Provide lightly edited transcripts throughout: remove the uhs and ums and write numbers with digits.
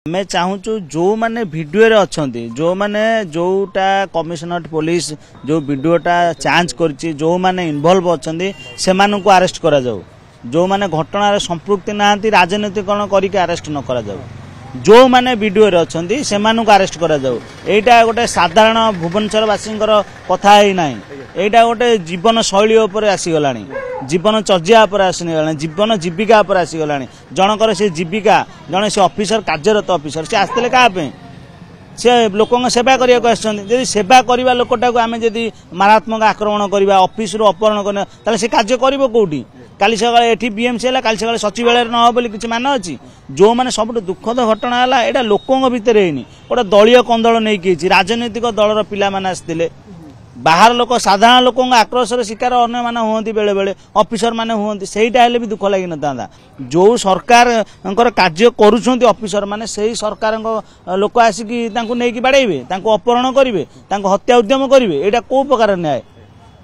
आमे चाहूँ जो माने वीडियो अच्छा जो माने जोटा कमिशनरेट पुलिस जो वीडियोटा चांज करछि जो माने इन्वॉल्व अच्छा से अरेस्ट करा जाऊ जो माने घटना संपृक्ति नांती राजनीतिकरण करके अरेस्ट न करा जाऊ जो माने वीडियो अच्छा से अरेस्ट करा जाऊ एटा गोटे साधारण भुवनेश्वरवासी कथा ही ना एटा गोटे जीवन शैली उपर आसीगलानी जीवन चर्या पर आसीगला जीवन जीविका पर आसीगला जनकर से जीविका जड़े से ऑफिसर कार्यरत ऑफिसर से आसते क्या से लोक सेवा करने जब सेवा करवा लोकटा आम जदि मारात्मक आक्रमण करवा ऑफिस अपहरण करना से कार्य कर कौटी काली सकाଳେ एठी बीएमसी है काली सकाଳେ सचिवालय न हो बोली किछि मान अछि जो माने सब दुखद घटना है एटा लोकों भितर हेनी गोटे दलीय कंदल नहीं कि राजनीतिक दलर पिला माने आस्तिले बाहर लोक साधारण लोक आक्रोशर शिकार अन्य माने हुंती बेले बेले ऑफिसर माने हुंती सेटा हेले भी दुख लागि नता जो सरकार कार्य करूछंती ऑफिसर माने सही सरकार लोक आसिकी तांको नेकी बाड़ेबे तांको अपहरण करिवे तांको हत्या उद्यम करिवे एटा को प्रकार न्याय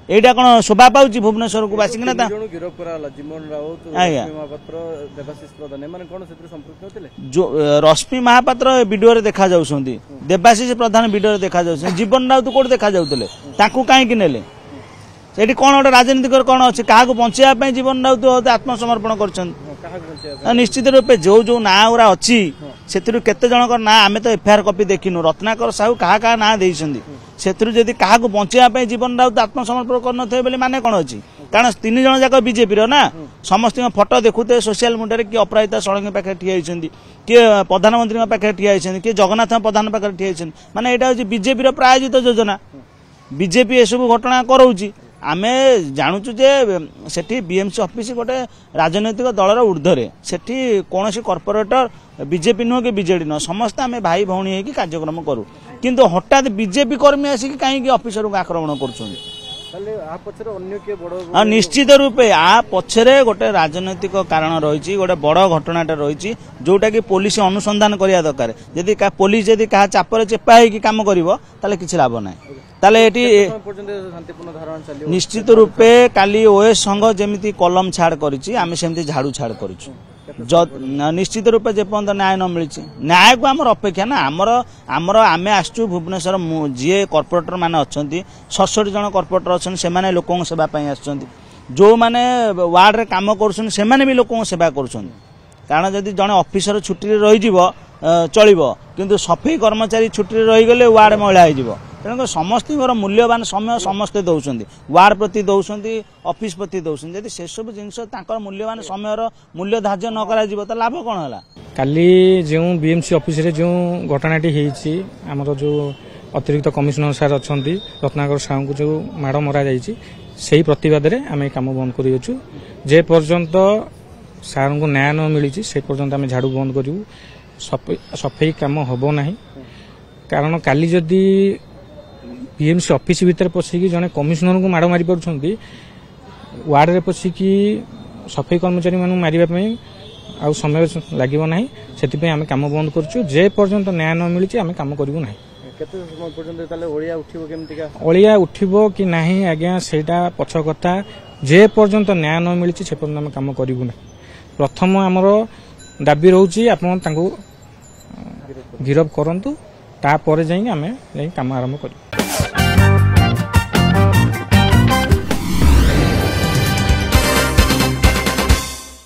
एटा कोन शोभा पाउची भुवनेश्वर को बासिक ना गिरफ कराला जीवन राउत रश्मि महापात्र देवाशीष प्रधान माने कोन सेतिर संपर्क होतिले जो रश्मि महापात्र वीडियो रे देखा जाउछंती देवाशीष प्रधान वीडियो रे देखा जाउछ जीवन राउत कोड देखा जाउतले ताकू काहे कि नेले सेठी कोन ओटा राजनीतिक कोन अछि काहा को बंचिया पे जीवन राउत आत्मसमर्पण करछन निश्चित रूपे जो जो ना उरा अच्छी से केते जनकर ना आमे तो एफआईआर कॉपी देखिनु रत्नाकर साहू कहा कहा ना देइछंदी सेतरु जदि कहा को बंचिया पे जीवन राउत आत्मसमर्पण करनथे बोले माने कोन अछि कारण तीन जन जाक बीजेपी रो ना समस्त फोटो देखुते सोशल मीडिया रे कि अपराजिता षडंगी पाखे ठिया होइछंदी कि प्रधानमंत्री पाखे ठिया होइछंदी कि जगन्नाथ प्रधान पाखे ठिया होइछंदी माने एटा होछि बीजेपी रो प्रायोजित योजना बीजेपी एसबु घटना करौछि आमे जानूचु जे सेठी बीएमसी ऑफिस गोटे राजनैतिक दलर ऊर्ध्वे सेठी कौनसी कॉर्पोरेटर बीजेपी नुह कि बीजेडी नुह समस्त आमे भाई भौणी होगी कार्यक्रम करूँ किंतु हठात बीजेपी कर्मी आसिक कहीं ऑफिसर को आक्रमण कर निश्चित रूपे आ पछरे गोटे राजनैतिक कारण रही गोटे बड़ घटनाटा रही जोटा कि पुलिस अनुसंधान करिया दरकार जदि पुलिस जदि कहा चापर चेपा होगी काम करिवो ताले किछि लाभ नाही ताले एटी निश्चित रूपे काली ओएस संघ जेमिति कलम छाड़ करिछि आमे सेमिति झाड़ू छाड़ करिछु निश्चित रूपे जेपर्यंत न्याय न मिली न्याय को आमर अपेक्षा ना आमर आमे आसचु भुवनेश्वर जी कॉर्पोरेटर माने अछंती 67 जन कॉर्पोरेटर अछन से माने लोकों सेवा पई आछंती जो माने वार्ड रे काम करछन से माने भी लोकों सेवा करछन कारण जदि जने ऑफिसर छुट्टी रे रहि जिवो चलिबो किंतु सफाई कर्मचारी छुट्टी रे रहि गेले वार्ड महिला हो जिवो तेणुक समस्त मूल्यवान समय समस्ते दौरान वार्ड प्रति दौरान ऑफिस प्रति दौरान जदि से सब जिनस मूल्यवान समय मूल्य धार्य न कर लाभ कौन है काली जो बीएमसी ऑफिस रे जो घटनाटी होती आमर जो अतिरिक्त कमिशनर सार अच्छा रत्नाकर साहू को जो माड़ मरा जाही प्रतिवाद में आम कम बंद कर जे पर्यंत सार को न्याय न मिली से पर्यंत आम झाड़ू बंद करूँ सफाई कम हम ना कारण काली जदि बीएमसी ऑफिस भीतर पशिकी जने कमिशनर को माड़ मारी पार्टी वार्ड रे पशिकी सफाई कर्मचारी मानू मारिबा आ समय लागिबो नाही सेति आम काम बंद करछु जे पर्यंत न्याय न मिली आम काम करिवो नाही केते समय पर्यंत ताले ओळिया उठिबो केमतिका ओळिया उठिबो कि नाही आज्ञा सेटा पछ कथा जे पर्यंत न्याय न मिली से पर्यंत आम काम करिवो नाही प्रथम हमर दाबी रहउची आपण तांको गिरफ करंतु ता परे जाई आम काम आरंभ करिवो।